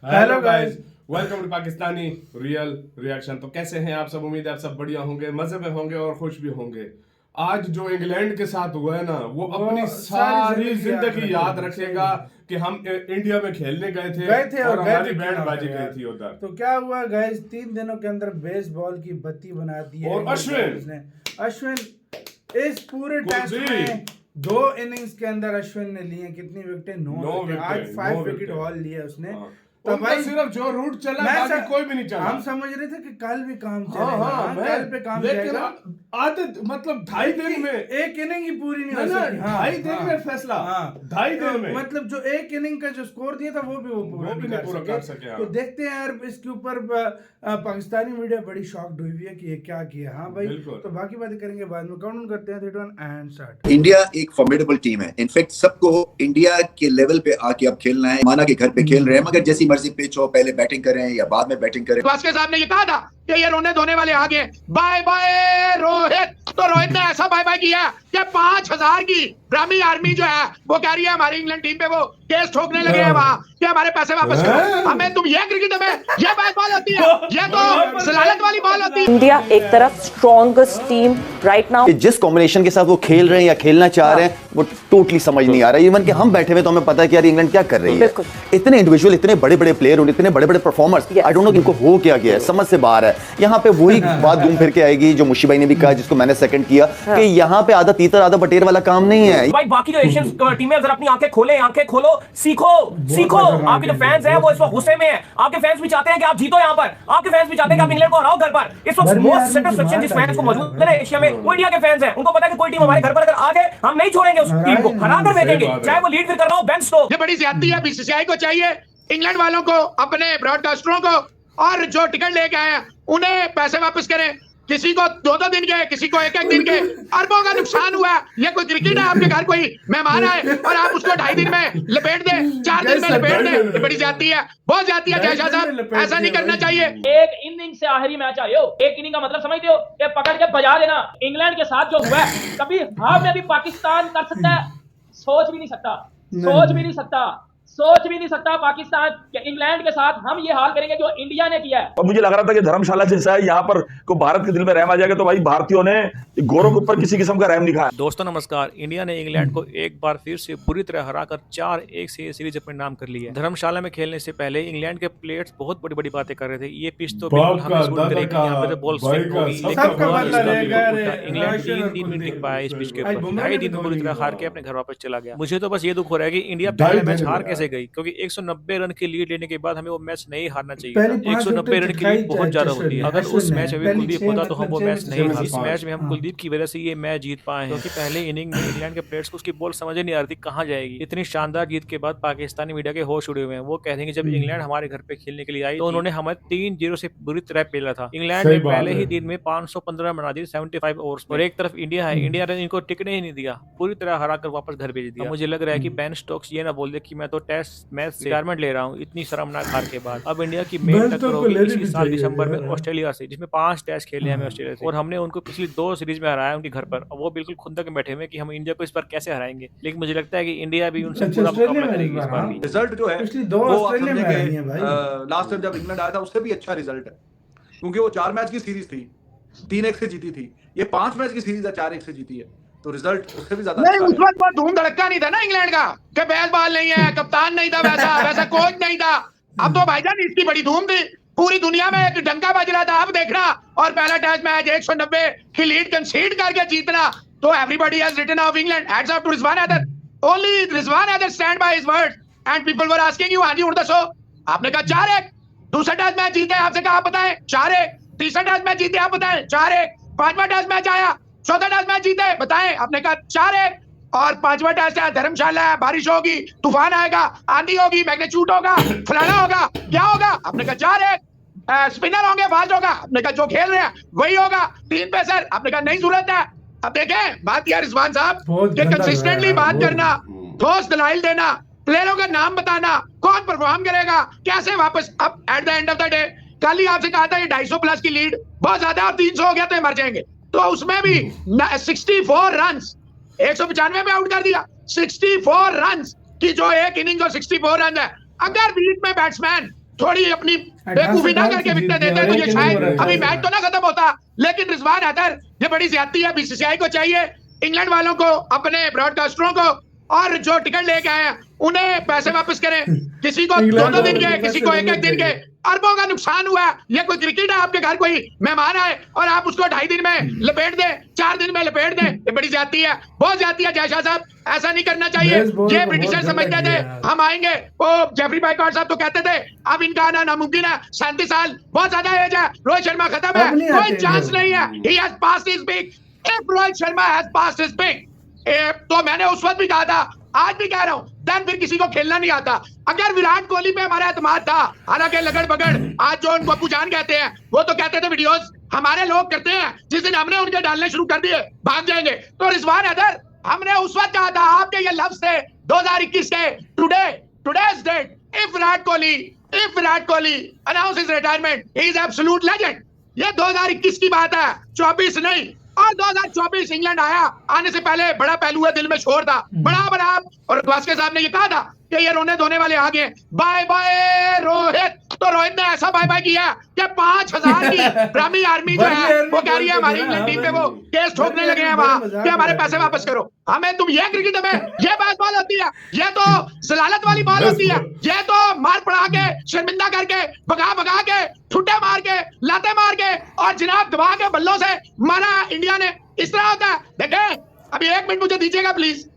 Hello guys, welcome to Pakistani real reaction. तो कैसे हैं आप सब? उम्मीद है आप सब बढ़िया होंगे, मजे में होंगे और खुश भी होंगे। आज जो इंग्लैंड के साथ हुआ है ना, वो अपनी सारी जिंदगी याद रखेगा कि हम इंडिया में खेलने गए थे और हमारी बैंड बाजी गई थी उधर। तो क्या हुआ गाइस, 3 दिनों के अंदर बेसबॉल की बत्ती बना दी है। और अश्विन इस पूरे टेस्ट में 2 इनिंग्स के अंदर अश्विन ने लिए कितनी विकेटें? 9 विकेट। आज 5 विकेट हॉल लिए उसने। तो भाई सिर्फ जो रूट चला, बाकी कोई भी नहीं चला। हम समझ रहे थे कि कल भी काम चलेगा, कल पे काम चलेगा। आधे मतलब 2.5 दिन में एक इनिंग ही पूरी नहीं हो सकी। 2.5 दिन में फैसला। 2.5 दिन में मतलब जो एक इनिंग का जो स्कोर दिया था वो भी नहीं पूरा कर सके। तो देखते हैं यार, इसके ऊपर पाकिस्तानी मीडिया बड़ी शॉक्ड हुई है कि ये क्या किया। हाँ भाई, तो बाकी बातें करेंगे बाद में। काउंट करते हैं 3, 2, 1 एंड स्टार्ट। इंडिया एक फॉर्मिडेबल टीम है। इनफैक्ट सबको इंडिया के लेवल पे आके अब खेलना है। माना के घर पे खेल रहे हैं, मगर जैसी मर्जी पिच हो, पहले बैटिंग करें या बाद में बैटिंग करें। वास्के साहब ने ये कहा था कि ये रोने धोने वाले आ गए, बाय बाय रोहित। तो रोहित ने ऐसा बाय बाय किया कि 5000 की ब्राह्मी आर्मी जो है वो कह रही है हमारी इंग्लैंड टीम पे वो केस ठोकने लगे हैं वहां कि हमारे पैसे वापस करो। हमें तुम ये क्रिकेट में ये बैट बॉल होती है, ये तो सलालत वाली बॉल होती है। इंडिया एक तरफ स्ट्रॉन्गेस्ट टीम राइट नाउ। जिस कॉम्बिनेशन के साथ वो खेल रहे हैं या खेलना चाह रहे हैं वो टोटली समझ नहीं आ रहा है। इवन कि हम बैठे हुए तो हमें पता है कि यार इंग्लैंड क्या कर रही है। इतने इंडिविजुअल, इतने बड़े बड़े प्लेयर और इतने बड़े बड़े परफॉर्मर्स, आई डोंट नो इनको हो क्या गया है, समझ से बाहर है। यहाँ पे वही बात घूम फिर के आएगी जो मुशी भाई ने भी कहा, जिसको मैंने सेकंड किया, कि यहाँ पे आधा तीतर आधा बटेर वाला काम नहीं है। भाई बाकी जो एशियन टीमें जरा अपनी आंखें खोलो, सीखो। आपके जो फैंस हैं वो इस वक्त गुस्से में हैं। आपके फैंस भी चाहते हैं कि आप जीतो यहाँ पर। आपके फैंस भी चाहते हैं कि आप इंग्लैंड को हराओ घर पर। इस वक्त मोस्ट सेटिस्फैक्शन जिस फैंस को मौजूद है एशिया में, वो इंडिया के फैंस हैं। उनको पता है कि कोई टीम हमारे घर पर अगर आ जाए, हम नहीं छोड़ेंगे उस टीम को, हरा कर भेजेंगे, चाहे वो लीड फिर कर रहा हो बेन स्टोक्स। ये बड़ी ज्यादती है। बीसीसीआई को चाहिए इंग्लैंड वालों को, अपने ब्रॉडकास्टरों को, और जो टिकट लेके आए हैं उन्हें पैसे वापस करें। किसी को 2-2 दिन के, किसी को 1-1 दिन के, अरबों का नुकसान हुआ। ये कोई क्रिकेट है? आपके घर कोई मेहमान आए और आप उसको 2.5 दिन में लपेट दें, 4 दिन में लपेट दें। ये बड़ी जाती है, बहुत जाती है। जयशाह साहब, ऐसा नहीं करना चाहिए। एक इनिंग से आखिरी मैच आए हो, एक इनिंग का मतलब समझते हो कि पकड़ के बजा देना। इंग्लैंड के साथ जो हुआ है, कभी हाफ में भी पाकिस्तान कर सकता है? सोच भी नहीं सकता पाकिस्तान के इंग्लैंड के साथ हम ये हाल करेंगे जो इंडिया ने किया है। और मुझे लग रहा था कि धर्मशाला जैसा है, यहाँ पर को भारत के दिल में रहम आ जाएगा। तो भाई भारतीयों ने गोरों के ऊपर किसी किस्म का रहम नहीं खाया। दोस्तों नमस्कार। इंडिया ने इंग्लैंड को एक बार फिर से बुरी तरह हराकर 4-1 से सीरीज अपने नाम कर ली है। धर्मशाला में खेलने से पहले इंग्लैंड के प्लेयर्स बहुत बड़ी बड़ी बातें कर रहे थे। ये पिच तो बिल्कुल हमें सूट करेगी, यहाँ पे तो बॉल स्विंग होगी, लेकिन इंग्लैंड 3 दिन में टिक पाया इस पिच के ऊपर। 2.5 दिन में बुरी तरह हार के अपने घर वापस चला गया। मुझे तो बस ये दुख हो रहा है कि इंडिया पहले मैच हार कैसे गई, क्योंकि 190 रन की लीड लेने के बाद हमें वो मैच नहीं हारना चाहिए। 190 रन की लीड बहुत ज्यादा होती है। अगर उस मैच में कुलदीप होता तो हम वो मैच नहीं हारते। इस मैच में हम कुलदीप की वजह से ये मैच जीत पाए हैं, क्योंकि पहले इनिंग में इंग्लैंड के प्लेयर्स को उसकी बॉल समझ नहीं आ रही कहां जाएगी। इतनी शानदार जीत के बाद पाकिस्तानी मीडिया के होश उड़े हुए हैं। वो कह रहे हैं कि जब इंग्लैंड हमारे घर पे खेलने के लिए आई तो उन्होंने हमें 3-0 से बुरी तरह पेला था। इंग्लैंड ने पहले ही दिन में 515 रन बना दिए 75 ओवर्स और एक तरफ इंडिया है, इंडिया ने इनको टिकने ही नहीं दिया, पूरी तरह हराकर वापस घर भेज दिया। मुझे लग रहा है कि बेन स्टोक्स ये ना बोल दे कि मैं तो टेस्ट मैच से रिटायरमेंट ले रहा हूँ इतनी शर्मनाक हार के बाद। अब इंडिया की मेन टक्कर होगी इसी साल दिसंबर में ऑस्ट्रेलिया से, जिसमें 5 टेस्ट खेले हमें ऑस्ट्रेलिया से, और हमने उनको पिछली 2 सीरीज में हराया उनके घर पर। वो बिल्कुल खुंदक में बैठे हुए कि हम इंडिया को इस बार कैसे हराएंगे, लेकिन मुझे लगता है कि इंडिया भी उनसे पूरा मुकाबला करेगी इस बार भी। रिजल्ट जो है वो लास्ट टाइम जब इंग्लैंड आया था उससे भी अच्छा रिजल्ट है, क्योंकि वो 4 मैच की सीरीज थी, 3-1 से जीती थी। ये 5 मैच की सीरीज है, 4-1 से जीती है, तो रिजल्ट उससे भी ज्यादा नहीं। उस वक्त बहुत धूम धड़का नहीं था ना इंग्लैंड का, कि बेसबॉल नहीं है, कप्तान नहीं था, वैसा कोच नहीं था। अब तो भाईजान इसकी बड़ी धूम थी, पूरी दुनिया में एक डंका बज रहा था। अब देखना, और पहला टेस्ट मैच 190 की लीड कंसीड करके जीतना, तो everybody has written off England. Hats off to Rizwan Haider. Only Rizwan Haider stand by his words and people were asking you, हाजी उड़ दसो, आपने कहा 4-1। दूसरा टेस्ट मैच जीते, आपसे कहा आप बताएं 4-1। तीसरा टेस्ट मैच जीते, आप बताएं 4-1। 5वां टेस्ट मैच आया, चौथा टेस्ट मैच जीते, बताएं, आपने कहा 4-1। और 5वां टेस्ट है, धर्मशाला है, बारिश होगी, तूफान आएगा, आंधी होगी, मैग्नीट्यूड होगा, फलाना होगा, क्या होगा, आपने कहा 4-1। स्पिनर होंगे, फास्ट होगा, आपने कहा जो खेल रहे हैं वही होगा। 3 पेसर, आपने कहा नहीं जरूरत है। अब देखें बात यार रिजवान साहब, कि कंसिस्टेंटली बात करना, ठोस दलाइल देना, प्लेयरों का नाम बताना, कौन परफॉर्म करेगा, कैसे वापस। अब at the end of the day, कल ही आपसे कहा था ये 250 प्लस की लीड बहुत ज्यादा, और 300 हो गया तो ये मर जाएंगे। तो उसमें भी 64 रन 195 पे आउट कर दिया। 64 रन की जो एक इनिंग और 64 रन है। अगर बीच में बैट्समैन थोड़ी अपनी बेवकूफी ना करके विकेट देते तो ये शायद अभी मैच तो ना खत्म होता। लेकिन रिजवान हैदर, ये बड़ी ज्यादती है। बीसीसीआई को चाहिए इंग्लैंड वालों को, अपने ब्रॉडकास्टरों को, और जो टिकट लेके आए हैं उन्हें पैसे वापस करें। किसी को 2-2 दिन के, किसी को 1-1 दिन के, अरबों का नुकसान हुआ है। ये कोई क्रिकेट है आपके घर कोई मेहमान आए और आप उसको 2.5 दिन में लपेट दें, 4 दिन में लपेट दें? ये बड़ी ज्यादती है, बहुत ज्यादती है। जयशाह साहब, ऐसा नहीं करना चाहिए। ये ब्रिटिशर समझते थे हम आएंगे। वो जेफरी बाइकॉट साहब तो कहते थे अब इनका आना नामुमकिन है, 37 साल बहुत ज्यादा एज है, रोहित शर्मा खत्म है, कोई चांस नहीं है। He has passed his peak. If Rohit Sharma has passed his peak, तो मैंने उस वक्त भी कहा था, आज भी कह रहा हूं, देन फिर किसी को खेलना नहीं आता। अगर विराट कोहली पे हमारा एतमाद था, हालांकि लगड़ बगड़ आज जो उनको अब्बू जान कहते हैं, वो तो कहते थे वीडियोस हमारे लोग करते हैं, जिस दिन हमने उनके डालने शुरू कर दिए भाग जाएंगे। तो रिजवान हैदर, हमने उस वक्त कहा था, आपके ये लफ्ज थे 2021 के, today's date, if Virat Kohli announce his retirement, he is absolute legend. ये 2021 की बात है, 24 नहीं। और 2024 इंग्लैंड आया, आने से पहले बड़ा पहलू है, दिल में शोर था बड़ा। और गावस्कर साहब ने ये कहा था कि ये रोने धोने वाले आ गए, बाय बाय रोहित। तो रोहित ने ऐसा बाय बाय किया कि 5000 की ब्राह्मी आर्मी जो है वो कह रही है हमारी इंग्लैंड टीम पे वो केस ठोकने लगे हैं वहां कि हमारे पैसे वापस करो। हमें तुम ये क्रिकेट में ये बॉल होती है, ये तो जलालत वाली बॉल होती है, ये तो मार पड़ा के, शर्मिंदा करके, भगा के, ठुड्डे मार के, लाते मार के और जनाब दबा के बल्लों से मारा इंडिया ने। इस तरह होता है। देखे, अभी 1 मिनट मुझे दीजिएगा प्लीज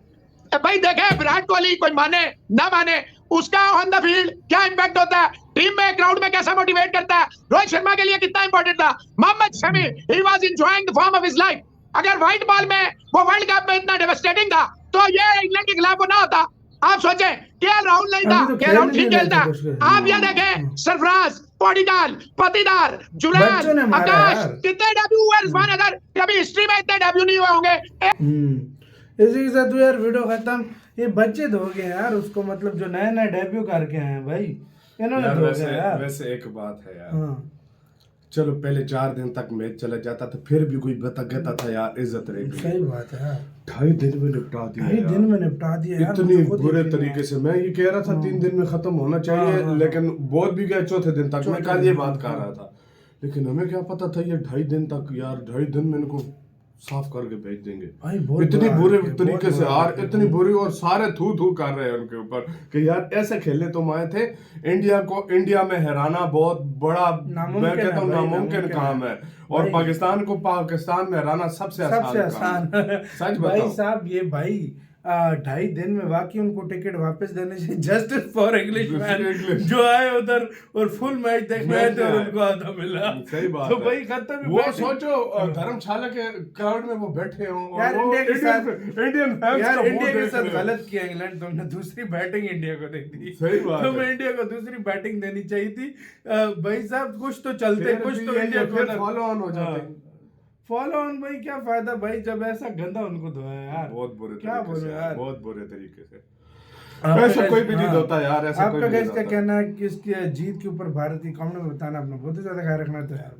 भाई। देखे, विराट कोहली कोई माने ना माने, उसका ऑन द फील्ड क्या इंपैक्ट होता है, टीम में, क्राउड में कैसा मोटिवेट करता है। रोहित शर्मा के लिए कितना इंपॉर्टेंट था। Mohammed Shami, he was enjoying the form of his life. अगर व्हाइट बॉल में वो वर्ल्ड कप में इतना डेवास्टेटिंग था तो ये इंग्लैंड के खिलाफ वो ना होता। आप सोचें, केएल राहुल नहीं था, केएल राहुल ठीक खेलता। आप ये देखें, सरफराज, पौडीदाल, पतिदार, जुलैन, आकाश, कितने डेब्यू हुए रिजवान हैदर, कभी हिस्ट्री में इतने डेब्यू नहीं हुए होंगे। इसी के साथ यार वीडियो खत्म। ये बच्चे दो गए यार उसको, मतलब जो नए डेब्यू करके आए हैं भाई, इन्होंने दो गए यार। वैसे एक बात है यार, चलो पहले 4 दिन तक मैच चला जाता तो फिर भी कोई बता कहता था यार इज्जत रहेगी। सही बात है यार, 2.5 दिन में निपटा दिया, 2.5 दिन में निपटा दिया यार, इतनी बुरे तरीके से। मैं ये कह रहा था 3 दिन में खत्म होना चाहिए, लेकिन बहुत भी गया 4थे दिन तक। मैं कल ये बात कह रहा था, लेकिन हमें क्या पता था ये 2.5 दिन तक यार, 2.5 दिन में इनको साफ करके भेज देंगे। इतनी बुरे तरीके से यार, इतनी बुरी, और सारे थू कर रहे हैं उनके ऊपर कि यार ऐसे खेलने तुम आए थे। इंडिया में हराना बहुत बड़ा, मैं कहता हूँ नामुमकिन काम है, और पाकिस्तान में हराना सबसे आसान। सच भाई साहब, ये भाई 2.5 दिन में वाकई उनको टिकट वापस देने चाहिए। जस्टिस फॉर इंग्लिश मैन जो आए उधर और फुल मैच देखने आए थे और उनको आधा मिला। सही बात तो भाई खत्म। वो सोचो धर्मशाला के क्राउड में वो बैठे हों यार, इंडिया के साथ गलत किया इंग्लैंड। तुमने दूसरी बैटिंग इंडिया को दे दी। सही बात, तुम्हें इंडिया को दूसरी बैटिंग देनी चाहिए थी भाई साहब। कुछ तो चलते, कुछ तो इंडिया को फॉलो ऑन हो जाते। फॉलो ऑन भाई, क्या फायदा भाई जब ऐसा गंदा उनको धोया यार। बहुत बुरे, क्या बोलो यार, बहुत बुरे तरीके से। ऐसा कोई भी नहीं धोता यार, ऐसा कोई नहीं धोता। आपका क्या कहना है कि इसकी जीत के ऊपर भारत की कमेंट में बताना। अपना बहुत ज्यादा ख्याल रखना तो यार।